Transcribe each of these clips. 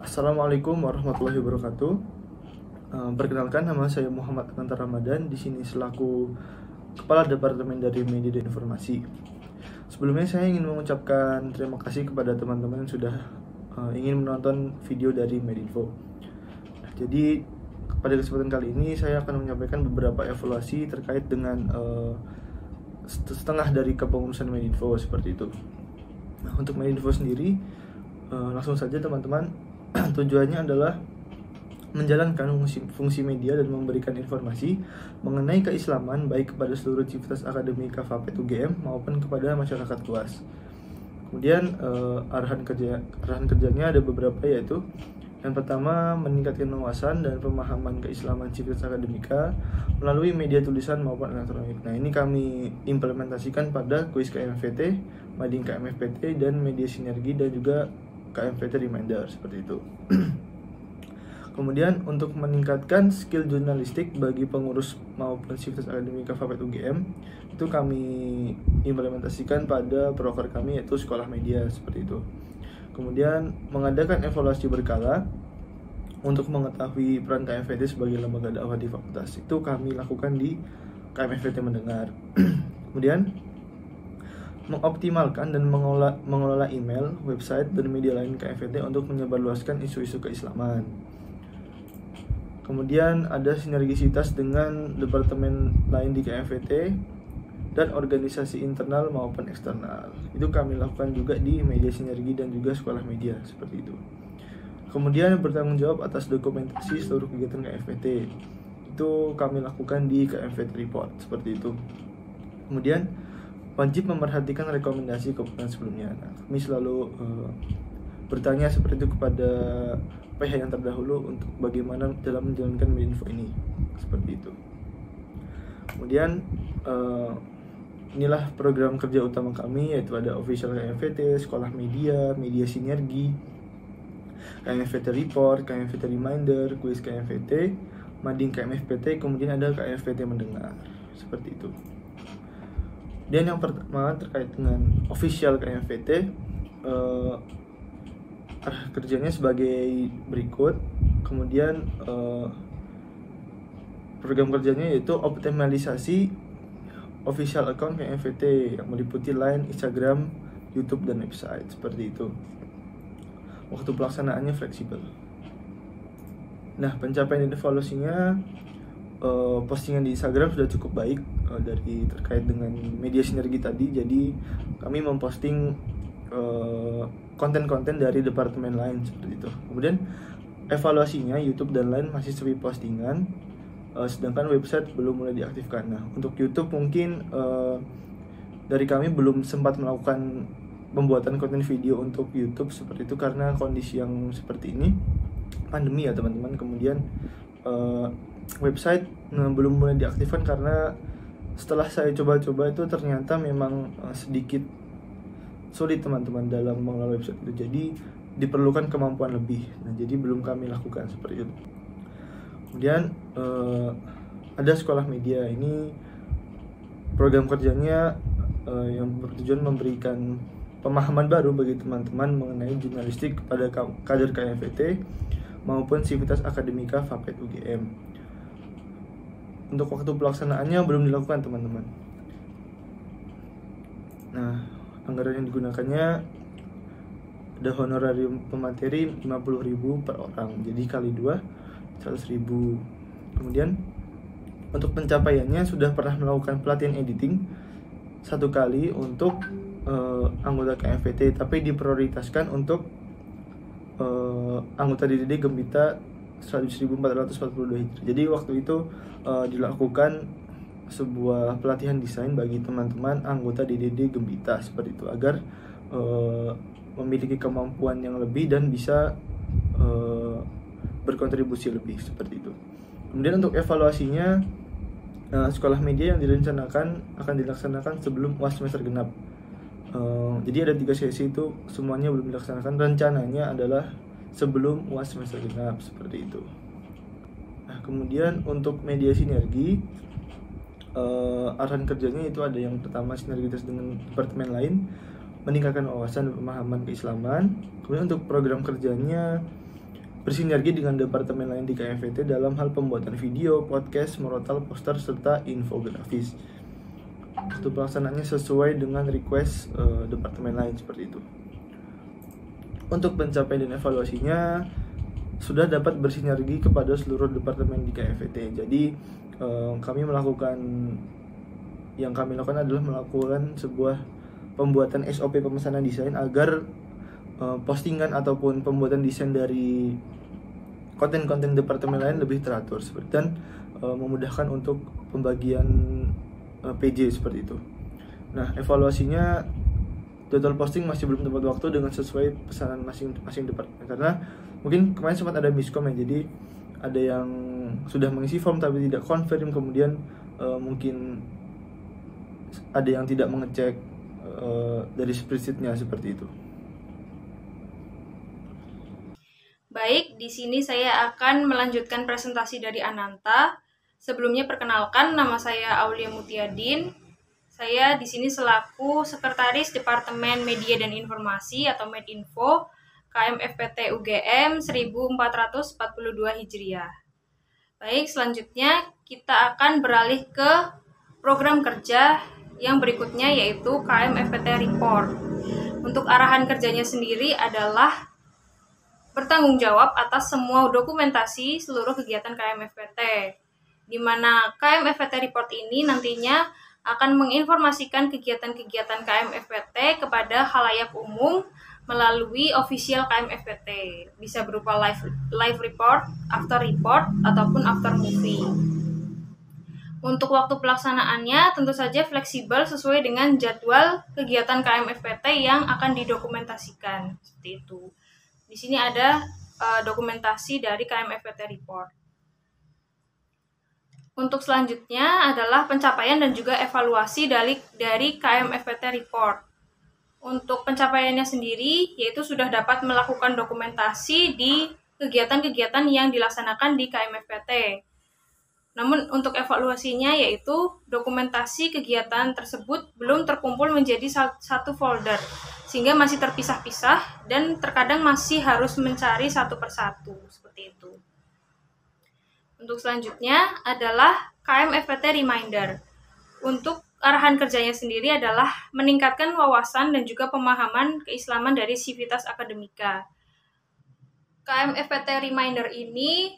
Assalamualaikum warahmatullahi wabarakatuh. Perkenalkan, nama saya Muhammad Anantar Ramadan. Di sini selaku Kepala Departemen dari Media dan Informasi. Sebelumnya saya ingin mengucapkan terima kasih kepada teman-teman yang sudah ingin menonton video dari Medinfo. Jadi pada kesempatan kali ini saya akan menyampaikan beberapa evaluasi terkait dengan setengah dari kepengurusan Medinfo seperti itu. Nah, untuk Medinfo sendiri, langsung saja teman-teman. Tujuannya adalah menjalankan fungsi media dan memberikan informasi mengenai keislaman baik kepada seluruh civitas akademika FAPET UGM maupun kepada masyarakat luas. Kemudian arahan kerjanya ada beberapa, yaitu yang pertama, meningkatkan wawasan dan pemahaman keislaman civitas akademika melalui media tulisan maupun elektronik. Nah, ini kami implementasikan pada kuis KMFT, mading KMFPT, dan media sinergi dan juga KMFT Reminder seperti itu. Kemudian untuk meningkatkan skill jurnalistik bagi pengurus maupun civitas akademika FAPET UGM, itu kami implementasikan pada proker kami, yaitu sekolah media seperti itu. Kemudian mengadakan evaluasi berkala untuk mengetahui peran KMFT sebagai lembaga dakwah di fakultas, itu kami lakukan di KMFT Mendengar. Kemudian mengoptimalkan dan mengelola email, website, dan media lain KMFT untuk menyebarluaskan isu-isu keislaman. Kemudian ada sinergisitas dengan departemen lain di KMFT dan organisasi internal maupun eksternal. Itu kami lakukan juga di media sinergi dan juga sekolah media seperti itu. Kemudian bertanggung jawab atas dokumentasi seluruh kegiatan KMFT. Itu kami lakukan di KMFT Report seperti itu. Kemudian wajib memperhatikan rekomendasi keputusan sebelumnya. Nah, kami selalu bertanya seperti itu kepada PH yang terdahulu untuk bagaimana dalam menjalankan Medinfo ini, seperti itu. Kemudian inilah program kerja utama kami, yaitu ada official KMFT, sekolah media, media sinergi, KMFT Report, KMFT Reminder, kuis KMFT, mading KMFPT, kemudian ada KMFT Mendengar, seperti itu. Dan yang pertama terkait dengan official KMFT, kerjanya sebagai berikut. Kemudian program kerjanya yaitu optimalisasi official account KMFT yang meliputi Line, Instagram, YouTube, dan website seperti itu. Waktu pelaksanaannya fleksibel. Nah, pencapaian dan evaluasinya, postingan di Instagram sudah cukup baik dari terkait dengan media sinergi tadi. Jadi kami memposting konten-konten dari departemen lain seperti itu. Kemudian evaluasinya YouTube dan lain masih sepi postingan, sedangkan website belum mulai diaktifkan. Nah, untuk YouTube mungkin dari kami belum sempat melakukan pembuatan konten video untuk YouTube seperti itu karena kondisi yang seperti ini, pandemi ya teman-teman. Kemudian website belum mulai diaktifkan karena setelah saya coba-coba itu ternyata memang sedikit sulit teman-teman dalam mengelola website itu. Jadi diperlukan kemampuan lebih. Nah, jadi belum kami lakukan seperti itu. Kemudian ada sekolah media. Ini program kerjanya yang bertujuan memberikan pemahaman baru bagi teman-teman mengenai jurnalistik pada kader KMFT maupun civitas akademika FAPET UGM. Untuk waktu pelaksanaannya belum dilakukan teman-teman. Nah, anggaran yang digunakannya ada honorarium pemateri 50.000 per orang, jadi kali 2 100.000. Kemudian untuk pencapaiannya sudah pernah melakukan pelatihan editing 1 kali untuk anggota KMFT, tapi diprioritaskan untuk anggota DDD Gembita 100.442 Hijriah. Jadi waktu itu dilakukan sebuah pelatihan desain bagi teman-teman anggota DDD Gembita seperti itu, agar memiliki kemampuan yang lebih dan bisa berkontribusi lebih seperti itu. Kemudian untuk evaluasinya, sekolah media yang direncanakan akan dilaksanakan sebelum UAS semester genap. Jadi ada 3 sesi, itu semuanya belum dilaksanakan. Rencananya adalah sebelum UAS semester genap seperti itu. Nah, kemudian untuk media sinergi, arahan kerjanya itu ada yang pertama, sinergitas dengan departemen lain, meningkatkan wawasan dan pemahaman keislaman. Kemudian untuk program kerjanya bersinergi dengan departemen lain di KMFT dalam hal pembuatan video, podcast, murotal, poster, serta infografis. Waktu pelaksanaannya sesuai dengan request departemen lain seperti itu. Untuk pencapaian dan evaluasinya sudah dapat bersinergi kepada seluruh departemen di KMFT. Jadi yang kami lakukan adalah melakukan sebuah pembuatan SOP pemesanan desain agar postingan ataupun pembuatan desain dari konten-konten departemen lain lebih teratur dan memudahkan untuk pembagian PJ seperti itu. Nah, evaluasinya total posting masih belum tepat waktu dengan sesuai pesanan masing-masing departemen, karena mungkin kemarin sempat ada miskom ya, jadi ada yang sudah mengisi form tapi tidak confirm, kemudian mungkin ada yang tidak mengecek dari spreadsheet-nya seperti itu. Baik, di sini saya akan melanjutkan presentasi dari Ananta. Sebelumnya perkenalkan, nama saya Aulia Mutiadin. Saya di sini selaku Sekretaris Departemen Media dan Informasi atau Medinfo KMFPT UGM 1442 Hijriah. Baik, selanjutnya kita akan beralih ke program kerja yang berikutnya, yaitu KMFPT Report. Untuk arahan kerjanya sendiri adalah bertanggung jawab atas semua dokumentasi seluruh kegiatan KMFPT, di mana KMFPT Report ini nantinya akan menginformasikan kegiatan-kegiatan KMFPT kepada khalayak umum melalui official KMFPT. Bisa berupa live report, after report, ataupun after movie. Untuk waktu pelaksanaannya tentu saja fleksibel sesuai dengan jadwal kegiatan KMFPT yang akan didokumentasikan. Seperti itu. Di sini ada dokumentasi dari KMFPT Report. Untuk selanjutnya adalah pencapaian dan juga evaluasi dari KMFPT Report. Untuk pencapaiannya sendiri, yaitu sudah dapat melakukan dokumentasi di kegiatan-kegiatan yang dilaksanakan di KMFPT. Namun untuk evaluasinya, yaitu dokumentasi kegiatan tersebut belum terkumpul menjadi satu folder, sehingga masih terpisah-pisah dan terkadang masih harus mencari satu persatu, seperti itu. Untuk selanjutnya adalah KMFPT Reminder. Untuk arahan kerjanya sendiri adalah meningkatkan wawasan dan juga pemahaman keislaman dari Civitas Academica. KMFPT Reminder ini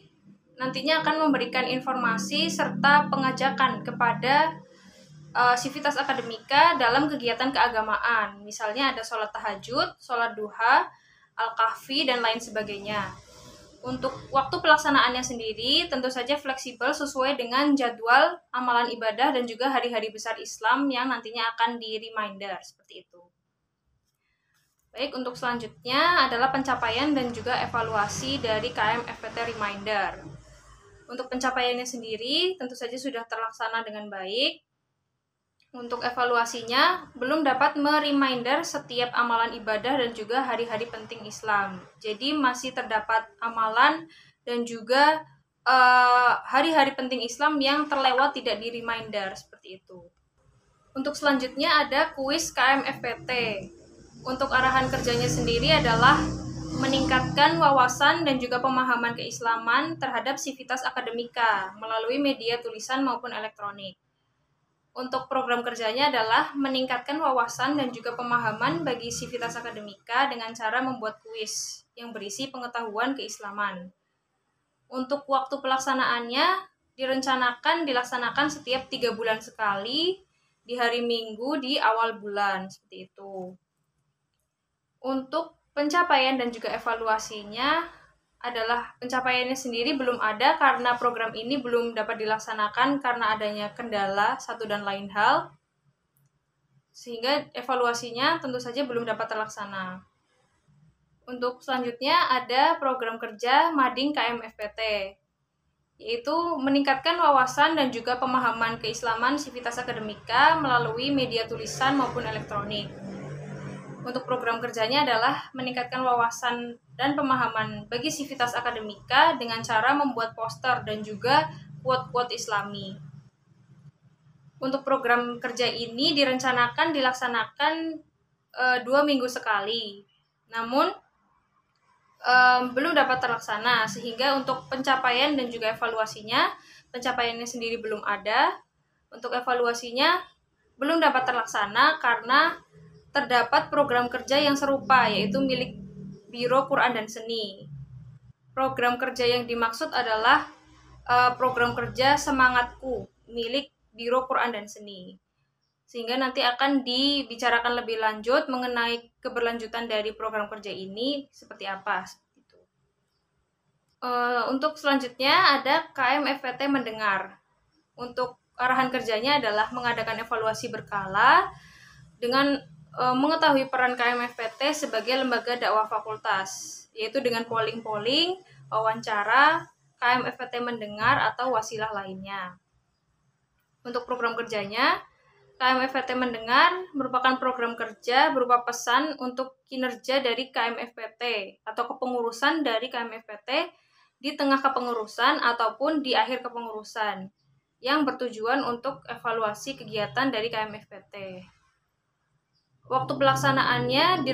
nantinya akan memberikan informasi serta pengajakan kepada Civitas Academica dalam kegiatan keagamaan. Misalnya ada sholat tahajud, sholat duha, al-kahfi, dan lain sebagainya. Untuk waktu pelaksanaannya sendiri tentu saja fleksibel sesuai dengan jadwal amalan ibadah dan juga hari-hari besar Islam yang nantinya akan di-reminder, seperti itu. Baik, untuk selanjutnya adalah pencapaian dan juga evaluasi dari KMFPT Reminder. Untuk pencapaiannya sendiri tentu saja sudah terlaksana dengan baik. Untuk evaluasinya belum dapat mereminder setiap amalan ibadah dan juga hari-hari penting Islam. Jadi masih terdapat amalan dan juga hari-hari penting Islam yang terlewat tidak di-reminder, seperti itu. Untuk selanjutnya ada kuis KMFPT. Untuk arahan kerjanya sendiri adalah meningkatkan wawasan dan juga pemahaman keislaman terhadap Civitas Academica melalui media tulisan maupun elektronik. Untuk program kerjanya adalah meningkatkan wawasan dan juga pemahaman bagi Civitas Academica dengan cara membuat kuis yang berisi pengetahuan keislaman. Untuk waktu pelaksanaannya dilaksanakan setiap 3 bulan sekali di hari Minggu di awal bulan, seperti itu. Untuk pencapaian dan juga evaluasinya adalah pencapaiannya sendiri belum ada karena program ini belum dapat dilaksanakan karena adanya kendala satu dan lain hal, sehingga evaluasinya tentu saja belum dapat terlaksana. Untuk selanjutnya ada program kerja Mading KMFPT, yaitu meningkatkan wawasan dan juga pemahaman keislaman Civitas Academica melalui media tulisan maupun elektronik. Untuk program kerjanya adalah meningkatkan wawasan dan pemahaman bagi Civitas Academica dengan cara membuat poster dan juga quote-quote Islami. Untuk program kerja ini direncanakan dilaksanakan 2 minggu sekali. Namun belum dapat terlaksana, sehingga untuk pencapaian dan juga evaluasinya, pencapaiannya sendiri belum ada. Untuk evaluasinya belum dapat terlaksana karena terdapat program kerja yang serupa, yaitu milik Biro Quran dan Seni. Program kerja yang dimaksud adalah program kerja Semangatku milik Biro Quran dan Seni. Sehingga nanti akan dibicarakan lebih lanjut mengenai keberlanjutan dari program kerja ini seperti apa. Untuk selanjutnya ada KMFPT mendengar. Untuk arahan kerjanya adalah mengadakan evaluasi berkala dengan mengetahui peran KMFPT sebagai lembaga dakwah fakultas, yaitu dengan polling-polling, wawancara, KMFPT mendengar atau wasilah lainnya. Untuk program kerjanya, KMFPT mendengar merupakan program kerja berupa pesan untuk kinerja dari KMFPT atau kepengurusan dari KMFPT di tengah kepengurusan ataupun di akhir kepengurusan yang bertujuan untuk evaluasi kegiatan dari KMFPT. Waktu pelaksanaannya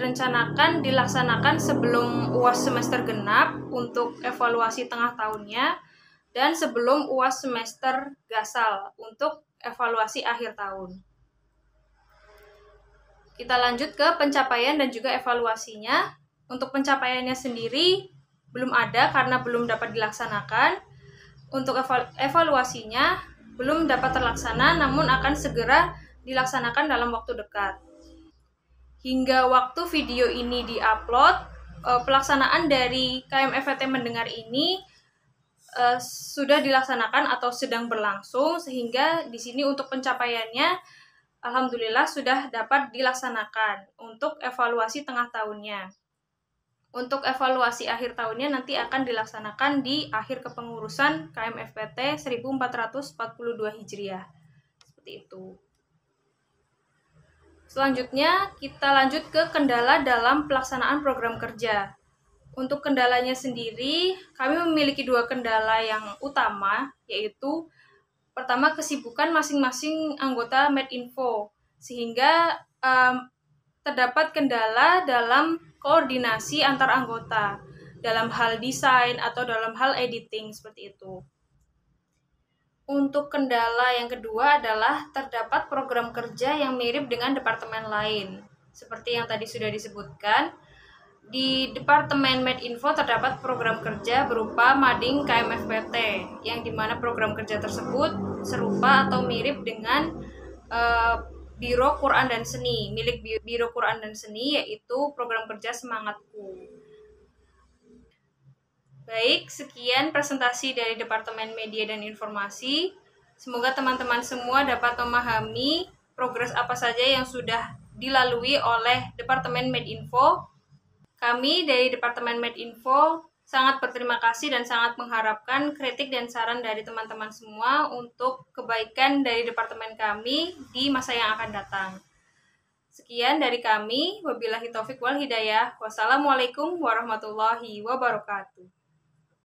dilaksanakan sebelum UAS semester genap untuk evaluasi tengah tahunnya dan sebelum UAS semester gasal untuk evaluasi akhir tahun. Kita lanjut ke pencapaian dan juga evaluasinya. Untuk pencapaiannya sendiri belum ada karena belum dapat dilaksanakan. Untuk evaluasinya belum dapat terlaksana namun akan segera dilaksanakan dalam waktu dekat. Hingga waktu video ini diupload, pelaksanaan dari KMFPT mendengar ini sudah dilaksanakan atau sedang berlangsung, sehingga di sini untuk pencapaiannya alhamdulillah sudah dapat dilaksanakan untuk evaluasi tengah tahunnya. Untuk evaluasi akhir tahunnya nanti akan dilaksanakan di akhir kepengurusan KMFPT 1442 Hijriah. Seperti itu. Selanjutnya kita lanjut ke kendala dalam pelaksanaan program kerja. Untuk kendalanya sendiri, kami memiliki 2 kendala yang utama, yaitu pertama, kesibukan masing-masing anggota Medinfo, sehingga terdapat kendala dalam koordinasi antar anggota, dalam hal desain atau dalam hal editing, seperti itu. Untuk kendala yang kedua adalah terdapat program kerja yang mirip dengan departemen lain. Seperti yang tadi sudah disebutkan, di Departemen Medinfo terdapat program kerja berupa Mading KMFPT, yang dimana program kerja tersebut serupa atau mirip dengan Biro Quran dan Seni, milik Biro Quran dan Seni, yaitu program kerja Semangatku. Baik, sekian presentasi dari Departemen Media dan Informasi. Semoga teman-teman semua dapat memahami progres apa saja yang sudah dilalui oleh Departemen Medinfo. Kami dari Departemen Medinfo sangat berterima kasih dan sangat mengharapkan kritik dan saran dari teman-teman semua untuk kebaikan dari departemen kami di masa yang akan datang. Sekian dari kami, wabillahi taufik wal hidayah. Wassalamualaikum warahmatullahi wabarakatuh.